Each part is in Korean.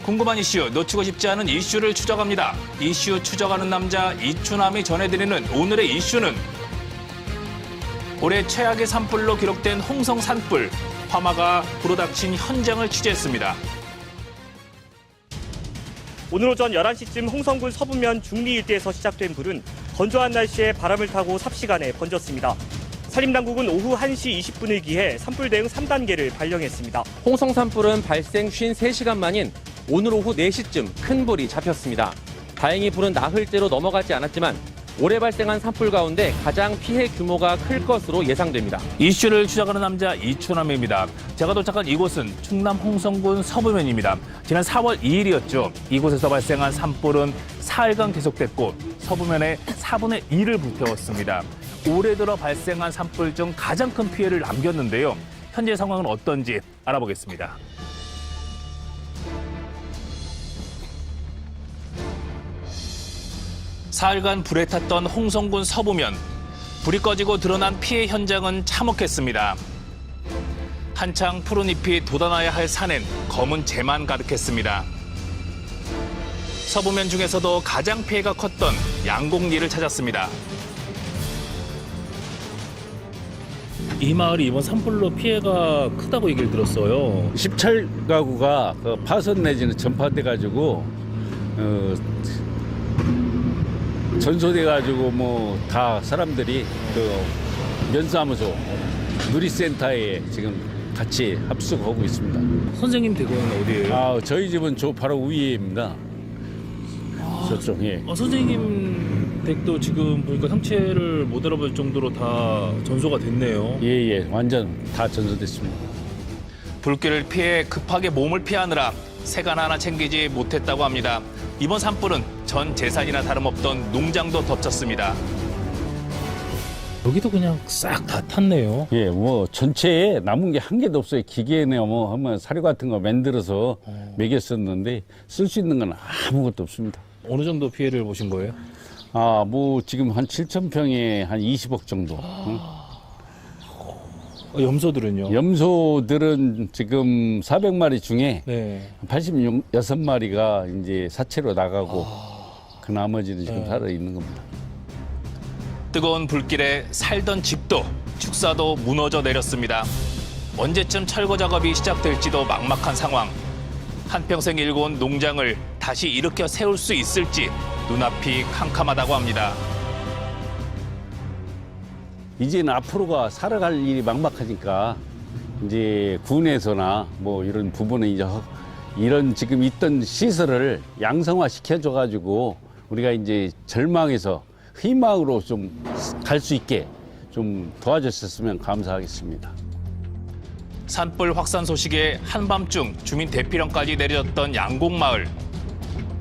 궁금한 이슈, 놓치고 싶지 않은 이슈를 추적합니다. 이슈 추적하는 남자 이추남이 전해드리는 오늘의 이슈는 올해 최악의 산불로 기록된 홍성 산불, 화마가 불어닥친 현장을 취재했습니다. 오늘 오전 11시쯤 홍성군 서부면 중리 일대에서 시작된 불은 건조한 날씨에 바람을 타고 삽시간에 번졌습니다. 산림당국은 오후 1시 20분을 기해 산불 대응 3단계를 발령했습니다. 홍성 산불은 발생 53시간 만인 오늘 오후 4시쯤 큰 불이 잡혔습니다. 다행히 불은 나흘째로 넘어가지 않았지만 올해 발생한 산불 가운데 가장 피해 규모가 클 것으로 예상됩니다. 이슈를 추적하는 남자 이추남입니다. 제가 도착한 이곳은 충남 홍성군 서부면입니다. 지난 4월 2일이었죠. 이곳에서 발생한 산불은 사흘간 계속됐고 서부면에 4분의 1을 불태웠습니다. 올해 들어 발생한 산불 중 가장 큰 피해를 남겼는데요. 현재 상황은 어떤지 알아보겠습니다. 사흘간 불에 탔던 홍성군 서부면. 불이 꺼지고 드러난 피해 현장은 참혹했습니다. 한창 푸른 잎이 돋아나야 할 산엔 검은 재만 가득했습니다. 서부면 중에서도 가장 피해가 컸던 양곡리를 찾았습니다. 이 마을이 이번 산불로 피해가 크다고 얘기를 들었어요. 17가구가 파손 내지는 전파돼가지고 전소돼가지고 뭐 다 사람들이 면사무소 누리센터에 지금 같이 합숙하고 있습니다. 선생님 댁은 어디예요? 저희 집은 바로 위에입니다. 저쪽. 예. 선생님 댁도 지금 보니까 상체를 못 알아볼 정도로 다 전소가 됐네요. 예, 완전 다 전소됐습니다. 불길을 피해 급하게 몸을 피하느라 세간 하나 챙기지 못했다고 합니다. 이번 산불은 전 재산이나 다름없던 농장도 덮쳤습니다. 여기도 그냥 싹 다 탔네요. 예, 뭐 전체에 남은 게 한 개도 없어요. 기계에 하면 사료 같은 거 만들어서 먹였었는데 쓸 수 있는 건 아무것도 없습니다. 어느 정도 피해를 보신 거예요? 뭐 지금 한 7,000평에 한 20억 정도. 염소들은요? 염소들은 지금 400마리 중에 네. 86마리가 이제 사체로 나가고 그 나머지는 지금 살아 있는 겁니다. 뜨거운 불길에 살던 집도 축사도 무너져 내렸습니다. 언제쯤 철거 작업이 시작될지도 막막한 상황. 한평생 일궈온 농장을 다시 일으켜 세울 수 있을지 눈앞이 캄캄하다고 합니다. 이제는 앞으로가 살아갈 일이 막막하니까 이제 군에서나 뭐 이런 부분에 이제 이런 지금 있던 시설을 양성화 시켜줘가지고 우리가 이제 절망에서 희망으로 좀 갈 수 있게 좀 도와주셨으면 감사하겠습니다. 산불 확산 소식에 한밤중 주민 대피령까지 내려졌던 양곡마을.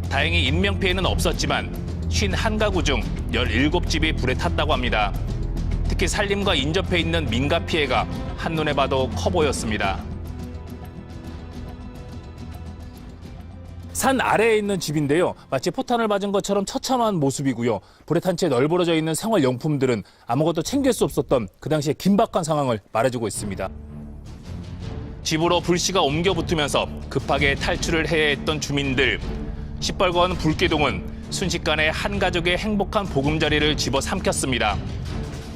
다행히 인명피해는 없었지만 51가구 중 17집이 불에 탔다고 합니다. 특히 산림과 인접해 있는 민가 피해가 한눈에 봐도 커 보였습니다. 산 아래에 있는 집인데요. 마치 포탄을 맞은 것처럼 처참한 모습이고요. 불에 탄 채 널브러져 있는 생활용품들은 아무것도 챙길 수 없었던 그 당시의 긴박한 상황을 말해주고 있습니다. 집으로 불씨가 옮겨 붙으면서 급하게 탈출을 해야 했던 주민들. 시뻘건 불기둥은 순식간에 한 가족의 행복한 보금자리를 집어삼켰습니다.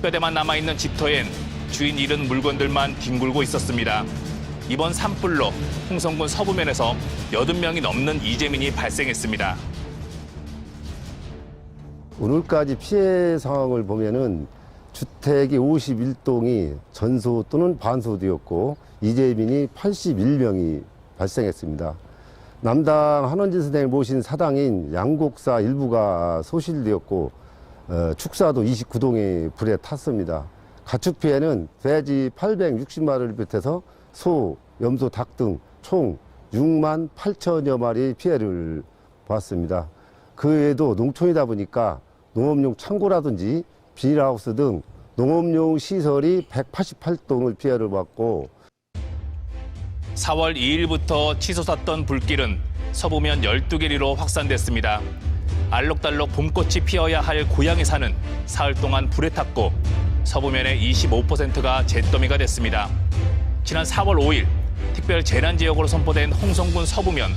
뼈대만 남아있는 집터엔 주인 잃은 물건들만 뒹굴고 있었습니다. 이번 산불로 홍성군 서부면에서 80명이 넘는 이재민이 발생했습니다. 오늘까지 피해 상황을 보면은 주택이 51동이 전소 또는 반소되었고 이재민이 81명이 발생했습니다. 남당 한원진 선생을 모신 사당인 양곡사 일부가 소실되었고 축사도 29동이 불에 탔습니다. 가축 피해는 돼지 860마리를 비롯해서 소, 염소, 닭 등 총 6만 8천여 마리 피해를 봤습니다. 그 외에도 농촌이다 보니까 농업용 창고라든지 비닐하우스 등 농업용 시설이 188동을 피해를 받고 4월 2일부터 치솟았던 불길은 서부면 12개리로 확산됐습니다. 알록달록 봄꽃이 피어야 할 고향에 사는 사흘 동안 불에 탔고 서부면의 25%가 잿더미가 됐습니다. 지난 4월 5일 특별 재난지역으로 선포된 홍성군 서부면.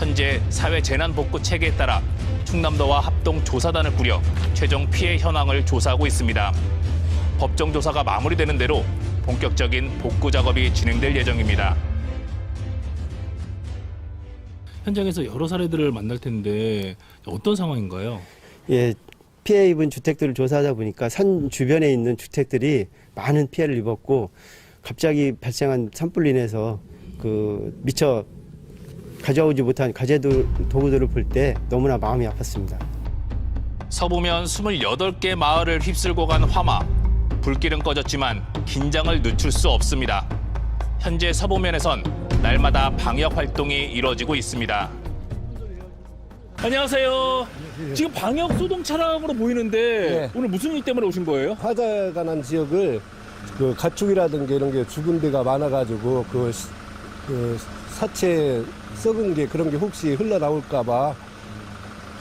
현재 사회재난복구 체계에 따라 충남도와 합동조사단을 꾸려 최종 피해 현황을 조사하고 있습니다. 법정 조사가 마무리되는 대로 본격적인 복구 작업이 진행될 예정입니다. 현장에서 여러 사례들을 만날 텐데 어떤 상황인가요? 예, 피해 입은 주택들을 조사하다 보니까 산 주변에 있는 주택들이 많은 피해를 입었고 갑자기 발생한 산불로 인해서 미처 가져오지 못한 가재 도구들을 볼 때 너무나 마음이 아팠습니다. 서부면 28개 마을을 휩쓸고 간 화마. 불길은 꺼졌지만 긴장을 늦출 수 없습니다. 현재 서부면에선 날마다 방역 활동이 이루어지고 있습니다. 안녕하세요. 지금 방역 소동 차량으로 보이는데 오늘 무슨 일 때문에 오신 거예요? 화재가 난 지역을 가축이라든가 이런 게 죽은 데가 많아가지고 사체 썩은 게 그런 게 혹시 흘러나올까봐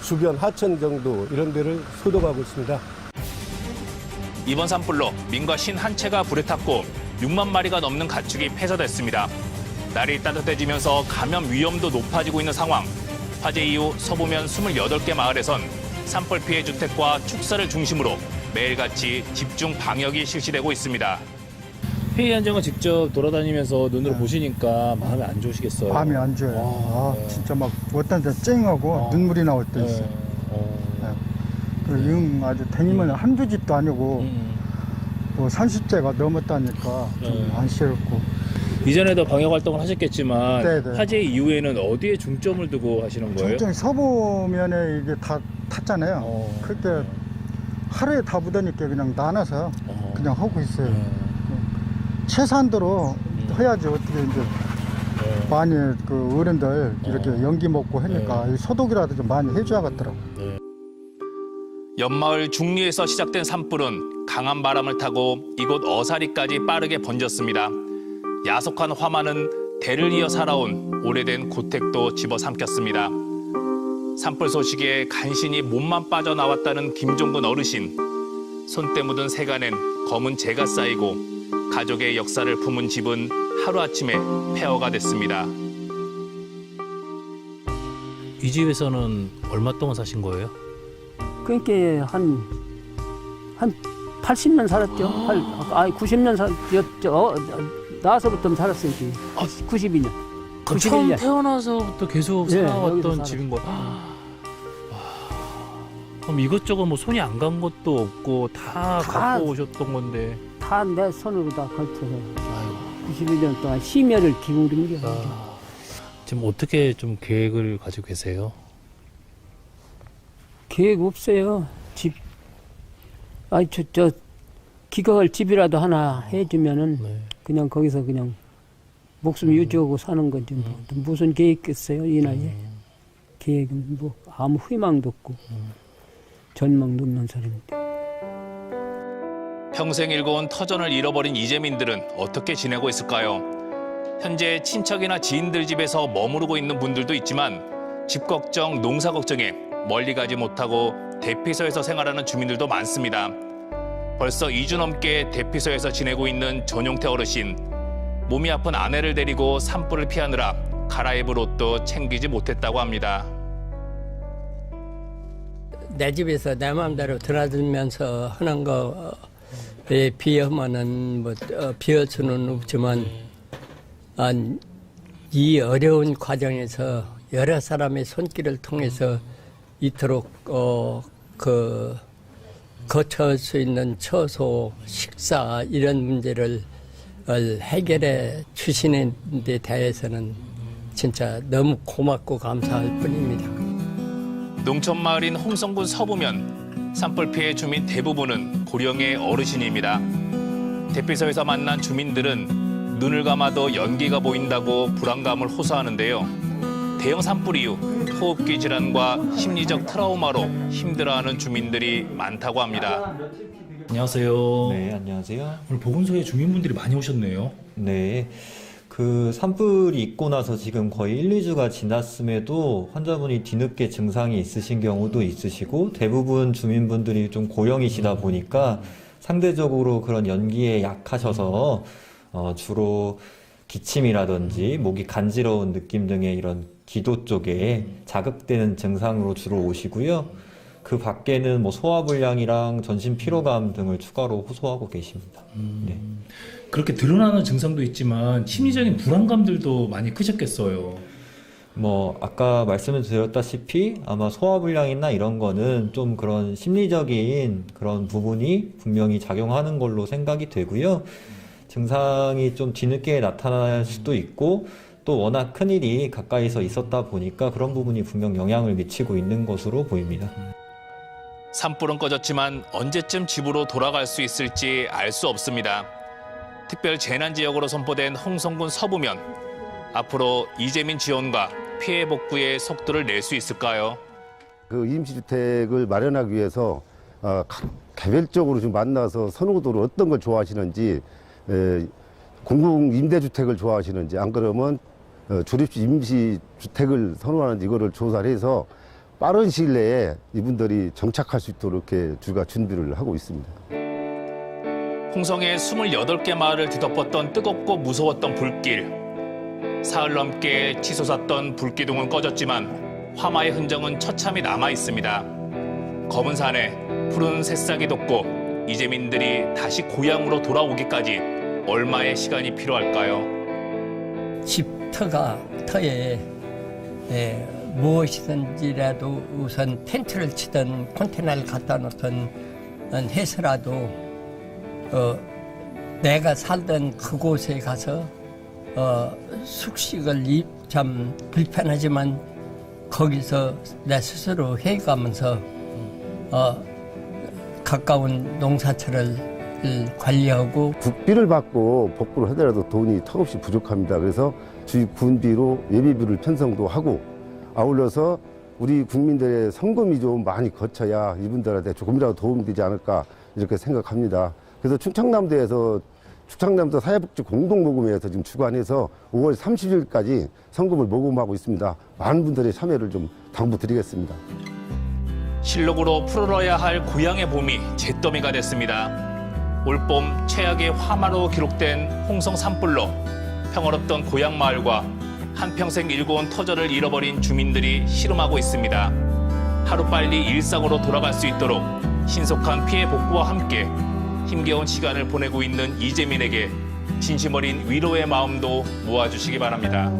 주변 하천 정도 이런 데를 소독하고 있습니다. 이번 산불로 민가 51채가 불에 탔고 6만 마리가 넘는 가축이 폐사됐습니다. 날이 따뜻해지면서 감염 위험도 높아지고 있는 상황. 화재 이후 서부면 28개 마을에선 산불 피해 주택과 축사를 중심으로 매일같이 집중 방역이 실시되고 있습니다. 회의 현장을 직접 돌아다니면서 눈으로 보시니까 마음이 안 좋으시겠어요? 마음이 안 좋아요. 진짜 막 어떤 데 쨍하고 눈물이 나올 때 있어요. 아주 다니면 한두 집도 아니고 뭐 30대가 넘었다니까 좀 안쓰럽고. 이전에도 방역 활동을 하셨겠지만 네네. 화재 이후에는 어디에 중점을 두고 하시는 거예요? 중증 서부면에 이게 다 탔잖아요. 그때 하루에 다 묻으니까 그냥 나눠서 그냥 하고 있어요. 최소한도로 해야지 어떻게 이제 많이 어른들 이렇게 연기 먹고 하니까 이 소독이라도 좀 많이 해줘야겠더라고. 옆마을 중리에서 시작된 산불은 강한 바람을 타고 이곳 어사리까지 빠르게 번졌습니다. 야속한 화마는 대를 이어 살아온 오래된 고택도 집어삼켰습니다. 산불 소식에 간신히 몸만 빠져나왔다는 김종근 어르신. 손때 묻은 세간엔 검은 재가 쌓이고 가족의 역사를 품은 집은 하루아침에 폐허가 됐습니다. 이 집에서는 얼마 동안 사신 거예요? 그러니까 한 80년 살았죠. 90년 살았죠. 나서부터 살았어요. 92년. 그럼 처음 태어나서부터 계속 살아왔던 여기서 집인 거예요? 그럼 이것저것 뭐 손이 안 간 것도 없고 다 갖고 오셨던 건데. 다 내 손으로 다 걸쳐서 91년 동안 심혈을 기울인 게. 지금 어떻게 좀 계획을 가지고 계세요? 계획 없어요. 집. 기거할 집이라도 하나 해주면은 그냥 거기서 그냥 목숨 유지하고 사는 거지. 무슨 계획 있어요, 이 나이에? 계획은 뭐 아무 희망도 없고 전망도 없는 사람인데. 평생 일궈온 터전을 잃어버린 이재민들은 어떻게 지내고 있을까요? 현재 친척이나 지인들 집에서 머무르고 있는 분들도 있지만 집 걱정, 농사 걱정에 멀리 가지 못하고 대피소에서 생활하는 주민들도 많습니다. 벌써 2주 넘게 대피소에서 지내고 있는 전용태 어르신. 몸이 아픈 아내를 데리고 산불을 피하느라 갈아입을 옷도 챙기지 못했다고 합니다. 내 집에서 내 마음대로 드나들면서 하는 거에 비하면은 비할 수는 없지만 이 어려운 과정에서 여러 사람의 손길을 통해서 이토록 거쳐올 수 있는 처소, 식사 이런 문제를 해결해 주시는 데 대해서는 진짜 너무 고맙고 감사할 뿐입니다. 농촌마을인 홍성군 서부면 산불 피해 주민 대부분은 고령의 어르신입니다. 대피소에서 만난 주민들은 눈을 감아도 연기가 보인다고 불안감을 호소하는데요. 대형 산불 이후 호흡기 질환과 심리적 트라우마로 힘들어하는 주민들이 많다고 합니다. 안녕하세요. 네, 안녕하세요. 오늘 보건소에 주민분들이 많이 오셨네요. 네. 산불이 있고 나서 지금 거의 1, 2주가 지났음에도 환자분이 뒤늦게 증상이 있으신 경우도 있으시고 대부분 주민분들이 좀 고령이시다 보니까 상대적으로 그런 연기에 약하셔서 주로 기침이라든지 목이 간지러운 느낌 등의 이런 기도 쪽에 자극되는 증상으로 주로 오시고요. 그 밖에는 뭐 소화불량이랑 전신 피로감 등을 추가로 호소하고 계십니다. 네. 그렇게 드러나는 증상도 있지만 심리적인 불안감들도 많이 크셨겠어요. 뭐 아까 말씀을 드렸다시피 아마 소화불량이나 이런 거는 좀 그런 심리적인 그런 부분이 분명히 작용하는 걸로 생각이 되고요. 증상이 좀 뒤늦게 나타날 수도 있고 또 워낙 큰일이 가까이서 있었다 보니까 그런 부분이 분명 영향을 미치고 있는 것으로 보입니다. 산불은 꺼졌지만 언제쯤 집으로 돌아갈 수 있을지 알 수 없습니다. 특별 재난지역으로 선포된 홍성군 서부면. 앞으로 이재민 지원과 피해 복구의 속도를 낼 수 있을까요? 그 임시주택을 마련하기 위해서 각 개별적으로 좀 만나서 선호도를 어떤 걸 좋아하시는지, 공공 임대주택을 좋아하시는지, 안 그러면 조립식 임시주택을 선호하는지 이거를 조사를 해서 빠른 시일 내에 이분들이 정착할 수 있도록 이렇게 주가 준비를 하고 있습니다. 홍성의 28개 마을을 뒤덮었던 뜨겁고 무서웠던 불길. 사흘 넘게 치솟았던 불기둥은 꺼졌지만 화마의 흔적은 처참히 남아 있습니다. 검은 산에 푸른 새싹이 돋고 이재민들이 다시 고향으로 돌아오기까지 얼마의 시간이 필요할까요? 집 터에 무엇이든지라도 우선 텐트를 치든 컨테이너를 갖다 놓든 해서라도 내가 살던 그곳에 가서 숙식을 참 불편하지만 거기서 내 스스로 해가면서 가까운 농사철을 관리하고 국비를 받고 복구를 하더라도 돈이 턱없이 부족합니다. 그래서 주위 군비로 예비비를 편성도 하고 아울러서 우리 국민들의 성금이 좀 많이 거쳐야 이분들한테 조금이라도 도움이 되지 않을까 이렇게 생각합니다. 그래서 충청남도에서 충청남도 사회복지 공동모금회에서 지금 주관해서 5월 30일까지 성금을 모금하고 있습니다. 많은 분들의 참여를 좀 당부드리겠습니다. 실록으로 풀어야 할 고향의 봄이 잿더미가 됐습니다. 올봄 최악의 화마로 기록된 홍성 산불로 평화롭던 고향 마을과 한평생 일궈온 터전을 잃어버린 주민들이 씨름하고 있습니다. 하루빨리 일상으로 돌아갈 수 있도록 신속한 피해 복구와 함께 힘겨운 시간을 보내고 있는 이재민에게 진심 어린 위로의 마음도 모아주시기 바랍니다.